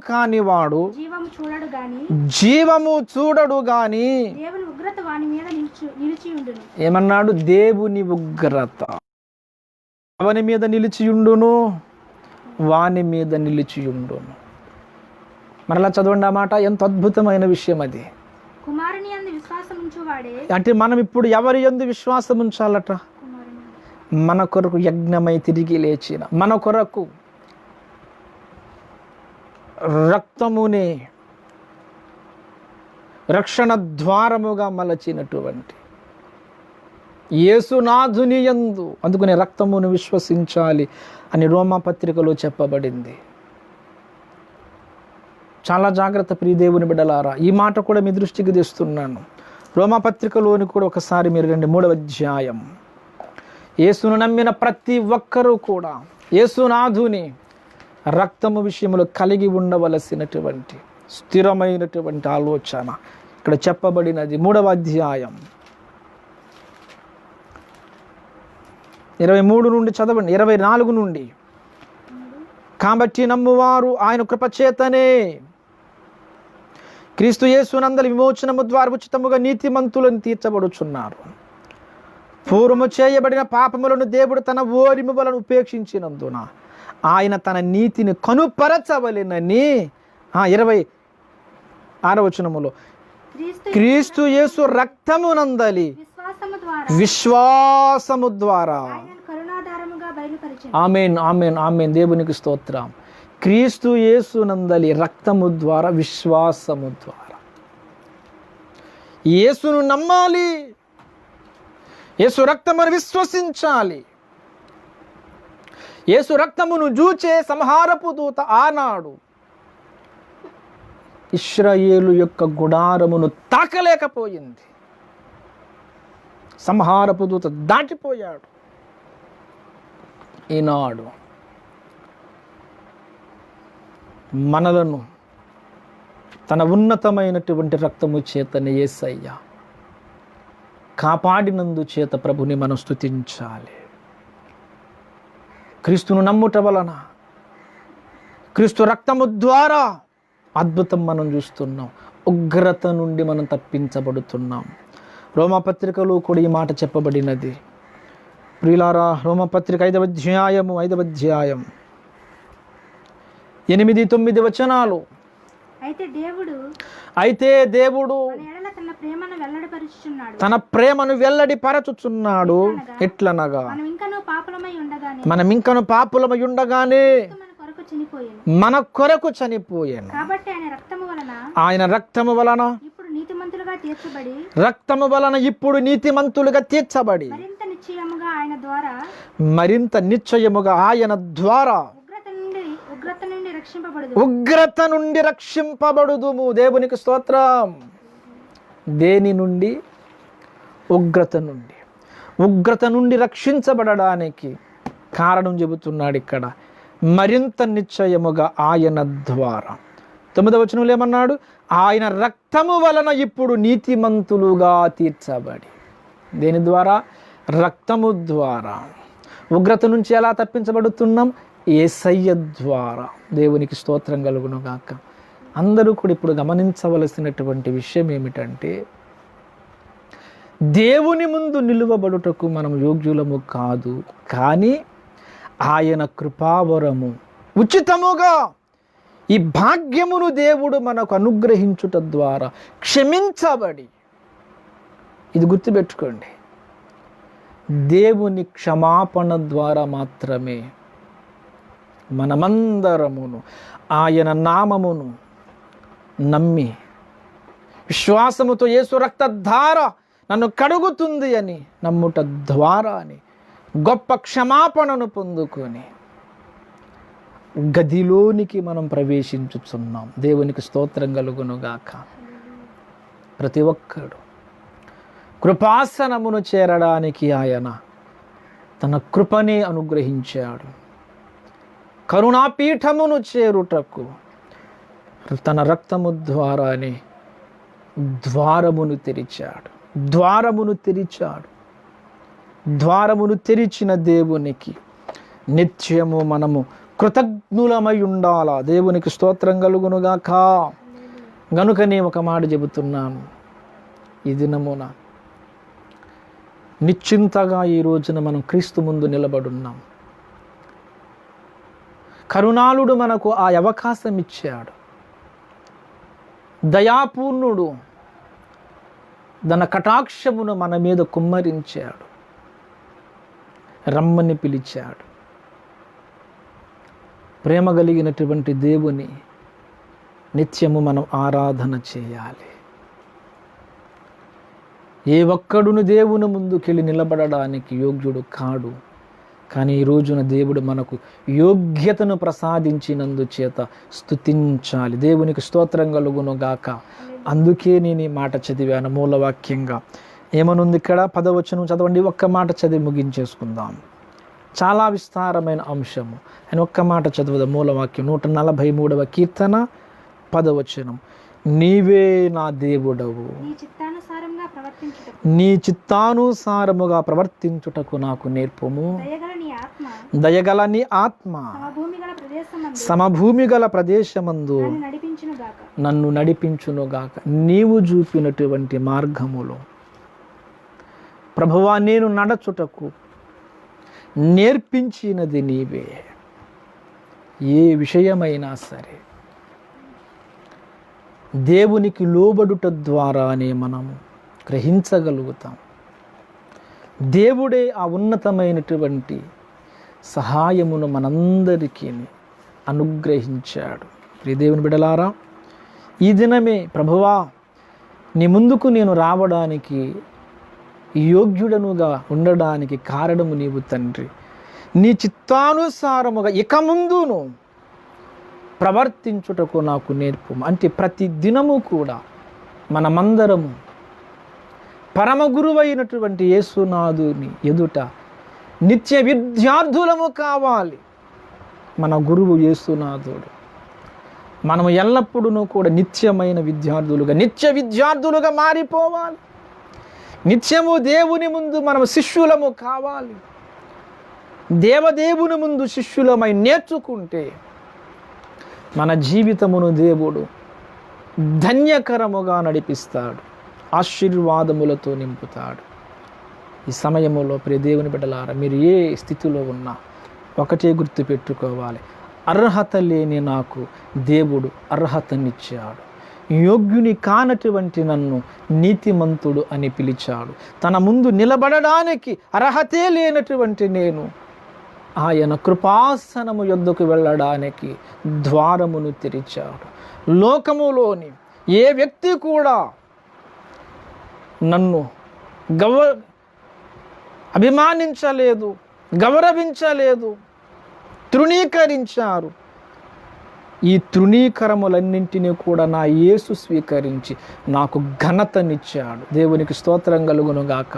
కానివాడు జీవము చూడడు గాని. ఏమన్నాడు? దేవుని ఉగ్రత అవని మీద నిలిచియుండును. వాని మీద నిలిచియుండును. మరలా చదవండి ఆ మాట. ఎంత అద్భుతమైన విషయం అది. కుమారుని యందు విశ్వాసం ఉంచువాడే, అంటే మనం ఇప్పుడు ఎవరి యందు విశ్వాసం ఉంచాలట? కుమారుని మన కొరకు యజ్ఞమై తిరిగి లేచిన, మన కొరకు రక్తమునే రక్షణ ద్వారముగా మలచినటువంటి యేసునాథుని యందు, అందుకని రక్తమును విశ్వసించాలి అని రోమాపత్రికలో చెప్పబడింది. చాలా జాగ్రత్త ప్రియ దేవుని బిడ్డలారా. ఈ మాట కూడా మీ దృష్టికి తెస్తున్నాను. రోమాపత్రికలోని కూడా ఒకసారి మీరు రండి. 3వ అధ్యాయం. యేసును నమ్మిన ప్రతి ఒక్కరూ కూడా యేసునాథుని రక్తము విషయంలో కలిగి ఉండవలసినటువంటి స్థిరమైనటువంటి ఆలోచన ఇక్కడ చెప్పబడినది. 3వ అధ్యాయం 23 నుండి చదవండి, 24 నుండి. కాబట్టి నమ్మువారు ఆయన కృపచేతనే క్రీస్తు యేసునందలి విమోచనము ద్వారా ఉచితముగా నీతిమంతులను తీర్చబడుచున్నారు. పూర్వము చేయబడిన పాపములను దేవుడు తన ఓరిము వలన ఉపేక్షించినందున ఆయన తన నీతిని కనుపరచవలెనని 26వ వచనములో క్రీస్తు యేసు రక్తమునందలి విశ్వాసము ద్వారా ఆయనను కరుణాధారముగా బయలుపరిచెను. ఆమేన్, ఆమేన్, ఆమేన్. దేవునికి స్తోత్రం. క్రీస్తు యేసునందలి రక్తము ద్వారా, విశ్వాసము ద్వారా యేసును నమ్మాలి, యేసు రక్తమును విశ్వసించాలి. యేసు రక్తమును జూచే సంహారపు దూత ఆనాడు ఇశ్రాయేలు యొక్క గుడారమును తాకలేకపోయింది. సంహారపు దూత దాటిపోయాడు. ఈనాడు మనలను తన ఉన్నతమైనటువంటి రక్తము చేతనే యేసయ్య కాపాడినందు చేత ప్రభుని మనం స్తుతించాలి. క్రీస్తును నమ్ముట వలన, క్రీస్తు రక్తము ద్వారా అద్భుతం మనం చూస్తున్నాం. ఉగ్రత నుండి మనం తప్పించబడుతున్నాం. రోమాపత్రికలో కూడా ఈ మాట చెప్పబడినది. ప్రియులారా, రోమాపత్రిక 5వ అధ్యాయం 8-9 వచనాలు. అయితే దేవుడు తన ప్రేమను వెల్లడిపరచుచున్నాడు. ఎట్లనగా మనం ఇంకను పాపులమై ఉండగానే మన కొరకు చనిపోయాను. ఆయన రక్తము వలన ఇప్పుడు నీతిమంతులుగా తీర్చబడి మరింత నిశ్చయముగా ఆయన ద్వారా ఉగ్రత నుండి రక్షింపబడుదుము. దేవునికి స్తోత్రం. దేని నుండి? ఉగ్రత నుండి రక్షించబడడానికి కారణం చెబుతున్నాడు ఇక్కడ. మరింత నిశ్చయముగా ఆయన ద్వారా. 9వ వచనంలో ఏమన్నాడు? ఆయన రక్తము వలన ఇప్పుడు నీతిమంతులుగా తీర్చబడి. దేని ద్వారా? రక్తము ద్వారా. ఉగ్రత నుంచి ఎలా తప్పించబడుతున్నాం? యేసయ్య ద్వారా. దేవునికి స్తోత్రం కలుగును గాక. అందరూ కూడా ఇప్పుడు గమనించవలసినటువంటి విషయం ఏమిటంటే, దేవుని ముందు నిలువబడుటకు మనం యోగ్యులము కాదు, కానీ ఆయన కృపావరము ఉచితముగా ఈ భాగ్యమును దేవుడు మనకు అనుగ్రహించుట ద్వారా క్షమించబడి, ఇది గుర్తుపెట్టుకోండి, దేవుని క్షమాపణ ద్వారా మాత్రమే మనమందరమును ఆయన నామమును నమ్మి విశ్వాసముతో యేసు రక్తధార నన్ను కడుగుతుంది అని నమ్ముట ద్వారా అని గొప్ప క్షమాపణను పొందుకొని గదిలోనికి మనం ప్రవేశించుచున్నాం. దేవునికి స్తోత్రం కలుగునుగాక. ప్రతి ఒక్కడు కృపాసనమును చేరడానికి ఆయన తన కృపనే అనుగ్రహించాడు. కరుణాపీఠమును చేరుటకు తన రక్తము ద్వారానే ద్వారమును తెరిచిన దేవునికి నిత్యము మనము కృతజ్ఞులమై ఉండాలా. దేవునికి స్తోత్రం కలుగునుగాక. గనుకనే ఒక మాట చెబుతున్నాను, ఈ దినమున నిశ్చింతగా ఈ రోజున మనం క్రీస్తు ముందు నిలబడున్నాం. కరుణాళుడు మనకు ఆ అవకాశం ఇచ్చాడు. దయాపూర్ణుడు తన కటాక్షమును మన మీద కుమ్మరించాడు, రమ్మని పిలిచాడు. ప్రేమ కలిగినటువంటి దేవుని నిత్యము మనం ఆరాధన చేయాలి. ఏ ఒక్కడును దేవుని ముందుకెళ్ళి నిలబడడానికి యోగ్యుడు కాడు. కానీ ఈ రోజున దేవుడు మనకు యోగ్యతను ప్రసాదించినందు చేత స్తుతించాలి. దేవునికి స్తోత్రం కలుగును గాక. అందుకే నేను ఈ మాట చదివాను మూలవాక్యంగా. ఏమనుంది ఇక్కడ? 10వ వచనం చదవండి. ఒక్క మాట చదివి ముగించేసుకుందాం. చాలా విస్తారమైన అంశము. ఆయన ఒక్క మాట చదువుదాం. మూలవాక్యం 143వ కీర్తన 10వ వచనం. నీవే నా దేవుడవు, నీ చిత్తానుసారముగా ప్రవర్తించుటకు నాకు నేర్పుము. దయగల నీ ఆత్మ సమభూమి గల ప్రదేశమందు నన్ను నడిపించునుగాక. నీవు చూపినటువంటి మార్గములో ప్రభువా నేను నడచుటకు నేర్పించినది నీవే. ఏ విషయమైనా సరే దేవునికి లోబడుట ద్వారానే మనము గ్రహించగలుగుతాం. దేవుడే ఆ ఉన్నతమైనటువంటి సహాయమును మనందరికీ అనుగ్రహించాడు. ప్రియ దేవుని బిడ్డలారా, ఈ దినమే ప్రభువా నీ ముందుకు నేను రావడానికి యోగ్యుడనుగా ఉండడానికి కారణము నీవు తండ్రి. నీ చిత్తానుసారముగా ఇక ముందును ప్రవర్తించుటకు నాకు నేర్పు. అంటే ప్రతి దినము కూడా మనమందరము పరమ గురువైనటువంటి యేసునాథుని ఎదుట నిత్య విద్యార్థులము కావాలి. మన గురువు యేసునాథుడు. మనము ఎల్లప్పుడూ కూడా నిత్యమైన నిత్య విద్యార్థులుగా మారిపోవాలి. నిత్యము దేవుని ముందు మనము శిష్యులము కావాలి. దేవదేవుని ముందు శిష్యులమై నేర్చుకుంటే మన జీవితమును దేవుడు ధన్యకరముగా నడిపిస్తాడు, ఆశీర్వాదములతో నింపుతాడు. ఈ సమయములో ప్రియ దేవుని బిడ్డలారా, మీరు ఏ స్థితిలో ఉన్నా ఒకటే గుర్తు పెట్టుకోవాలి. అర్హత లేని నాకు దేవుడు అర్హతనిచ్చాడు. యోగ్యుని కానటువంటి నన్ను నీతిమంతుడు అని పిలిచాడు. తన ముందు నిలబడడానికి అర్హతే లేనటువంటి నేను ఆయన కృపాసనము యొద్దకు వెళ్ళడానికి ద్వారమును తెరిచాడు. లోకములోని ఏ వ్యక్తి కూడా నన్ను అభిమానించలేదు, గౌరవించలేదు, తృణీకరించారు. ఈ తృణీకరములన్నింటినీ కూడా నా యేసు స్వీకరించి నాకు ఘనతనిచ్చాడు. దేవునికి స్తోత్రం కలుగును గాక.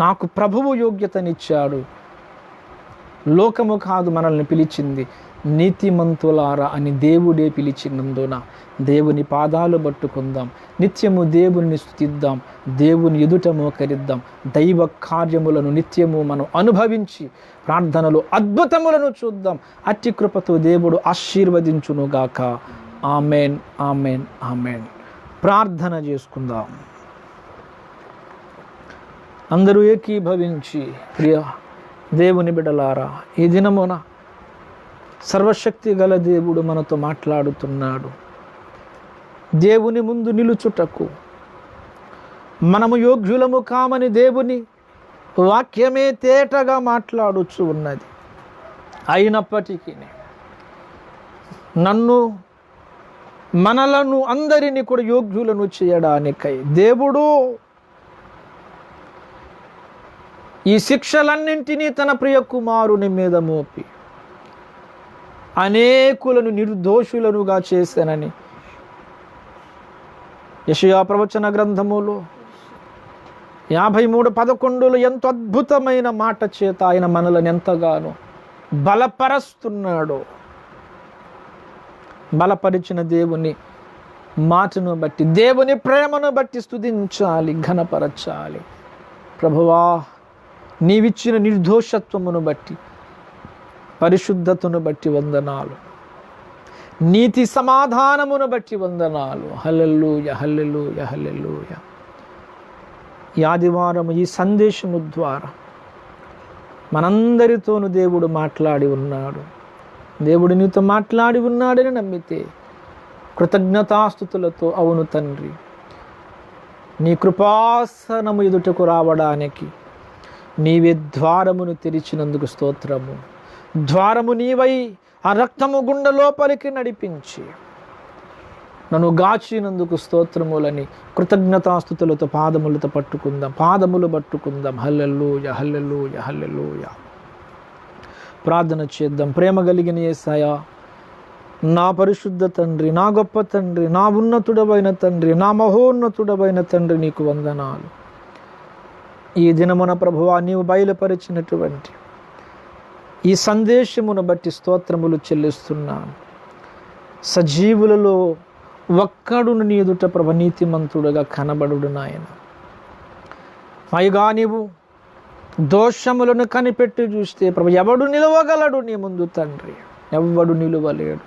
నాకు ప్రభువు యోగ్యతనిచ్చాడు. లోకము కాదు మనల్ని పిలిచింది, నీతిమంతులారా అని దేవుడే పిలిచినందున దేవుని పాదాలు పట్టుకుందాం. నిత్యము దేవుని స్తుతిద్దాం, దేవుని ఎదుట మోకరిద్దాం. దైవ కార్యములను నిత్యము మనం అనుభవించి ప్రార్థనలు అద్భుతములను చూద్దాం. అట్టి కృపతో దేవుడు ఆశీర్వదించునుగాక. Amen, amen, amen. ప్రార్థన చేసుకుందాం. అందరూ ఏకీభవించి ప్రియ దేవుని బిడ్డలారా, ఈ దినమున సర్వశక్తి గల దేవుడు మనతో మాట్లాడుతున్నాడు. దేవుని ముందు నిలుచుటకు మనము యోగ్యులము కామని దేవుని వాక్యమే తేటగా మాట్లాడుచు ఉన్నది. అయినప్పటికీ మనలను అందరినీ కూడా యోగ్యులను చేయడానికై దేవుడు ఈ శిక్షలన్నింటినీ తన ప్రియ కుమారుని మీద మోపి అనేకులను నిర్దోషులనుగా చేశానని యెషయా ప్రవచన గ్రంథములో 53:11 ఎంతో అద్భుతమైన మాట చేత ఆయన మనలను ఎంతగానో బలపరుస్తున్నాడో. బలపరిచిన దేవుని మాటను బట్టి, దేవుని ప్రేమను బట్టి స్తుతించాలి, ఘనపరచాలి. ప్రభువా నీవిచ్చిన నిర్దోషత్వమును బట్టి, పరిశుద్ధతను బట్టి వందనాలు, నీతి సమాధానమును బట్టి వందనాలు. హల్లెలూయా, హల్లెలూయా, హల్లెలూయా. ఈ ఆదివారం ఈ సందేశము ద్వారా మనందరితోనూ దేవుడు మాట్లాడి ఉన్నాడు. దేవుడు నీతో మాట్లాడి ఉన్నాడని నమ్మితే కృతజ్ఞతాస్తుతులతో, అవును తండ్రి, నీ కృపాసనము ఎదుటకు రావడానికి నీవే ద్వారమును తెరిచినందుకు స్తోత్రము. ద్వారము నీవై ఆ రక్తము గుండె లోపలికి నడిపించి నన్ను గాచినందుకు స్తోత్రములని కృతజ్ఞతాస్తుతులతో పాదములతో పాదములు పట్టుకుందాం. హల్లెలూయా, హల్లెలూయా, హల్లెలూయా. ప్రార్థన చేద్దాం. ప్రేమ కలిగిన యేసయ్యా, నా పరిశుద్ధ తండ్రి, నా గొప్ప తండ్రి, నా ఉన్నతుడవైన తండ్రి, నా మహోన్నతుడవైన తండ్రి, నీకు వందనాలు. ఈ దినమున ప్రభువా, నీవు బయలుపరిచినటువంటి ఈ సందేశమును బట్టి స్తోత్రములు చెల్లిస్తున్నాను. సజీవులలో ఒక్కడును నీ ఎదుట ప్రభు నీతిమంతుడుగా కనబడుడు నాయన. పైగా నీవు దోషములను కనిపెట్టి చూస్తే ప్రభు ఎవడు నిలవగలడు నీ ముందు తండ్రి? ఎవడు నిలువలేడు.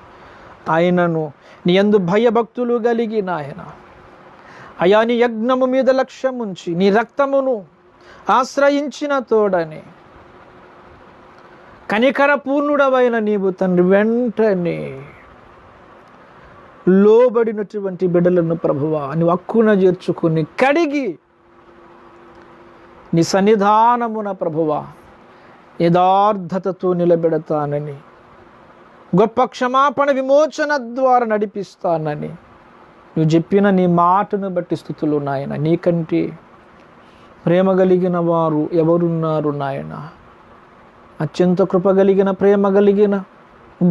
ఆయనను నీ యందు భయభక్తులు కలిగి నాయన అయా, నీ యజ్ఞము మీద లక్ష్యం ఉంచి నీ రక్తమును ఆశ్రయించిన తోడని కనికర పూర్ణుడవైన నీవు తండ్రి వెంటనే లోబడినటువంటి బిడ్డలను ప్రభువా నీవు హక్కున చేర్చుకుని కడిగి నీ సన్నిధానమున ప్రభువా యథార్థతతో నిలబెడతానని, గొప్ప క్షమాపణ విమోచన ద్వారా నడిపిస్తానని నువ్వు చెప్పిన నీ మాటను బట్టి స్తుతులు నాయన. నీకంటే ప్రేమ కలిగిన వారు ఎవరున్నారు నాయన? అత్యంత కృప కలిగిన, ప్రేమ కలిగిన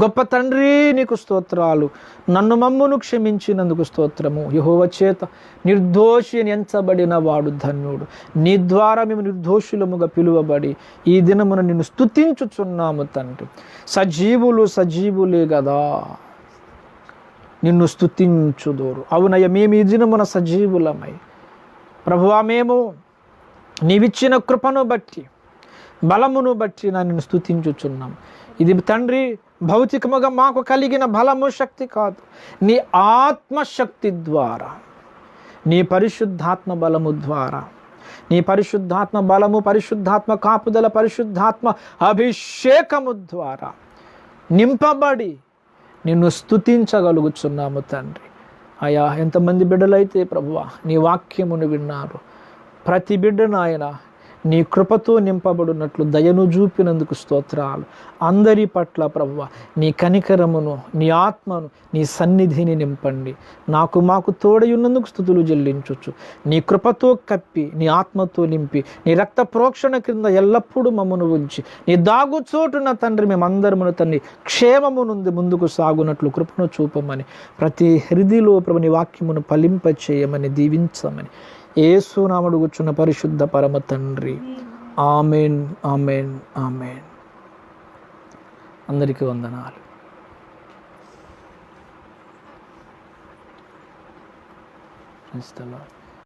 గొప్ప తండ్రి, నీకు స్తోత్రాలు. నన్ను మమ్మును క్షమించినందుకు స్తోత్రము. యెహోవా చేత నిర్దోషి అని ఎంచబడిన వాడు ధన్యుడు. నీ ద్వారా మేము నిర్దోషులముగా పిలువబడి ఈ దినమున నిన్ను స్తుతించుచున్నాము తండ్రి. సజీవులే కదా నిన్ను స్తుతించుదోరు. అవునయ్య, మేము ఈ దినమున సజీవులమై ప్రభువా, మేము నీవిచ్చిన కృపను బట్టి, బలమును బట్టి నిన్ను స్తుతించుచున్నాం. ఇది తండ్రి భౌతికముగా మాకు కలిగిన బలము, శక్తి కాదు, నీ ఆత్మశక్తి ద్వారా, నీ పరిశుద్ధాత్మ బలము ద్వారా, నీ పరిశుద్ధాత్మ బలము, పరిశుద్ధాత్మ కాపుదల, పరిశుద్ధాత్మ అభిషేకము ద్వారా నింపబడి నిన్ను స్తుతించగలుగుచున్నాము తండ్రి. అయా, ఎంతమంది బిడ్డలైతే ప్రభువా నీ వాక్యమును విన్నారు, ప్రతి బిడ్డను ఆయన నీ కృపతో నింపబడినట్లు దయను చూపినందుకు స్తోత్రాలు. అందరి పట్ల ప్రభువా నీ కనికరమును, నీ ఆత్మను, నీ సన్నిధిని నింపండి. మాకు తోడయున్నందుకు స్తుతులు చెల్లించొచ్చు. నీ కృపతో కప్పి, నీ ఆత్మతో నింపి, నీ రక్త ప్రోక్షణ క్రింద ఎల్లప్పుడూ మమ్మను ఉంచి, నీ దాగుచోటున తండ్రి మేమందరమును తండ్రి క్షేమము నుండి ముందుకు సాగునట్లు కృపను చూపమని, ప్రతి హృదిలో ప్రభు నీ వాక్యమును ఫలింప చేయమని, దీవించమని యేసు నామమున అడుగుచున్న పరిశుద్ధ పరమ తండ్రి. Amen, amen, amen. అందరికీ వందనాలు. క్రీస్తులో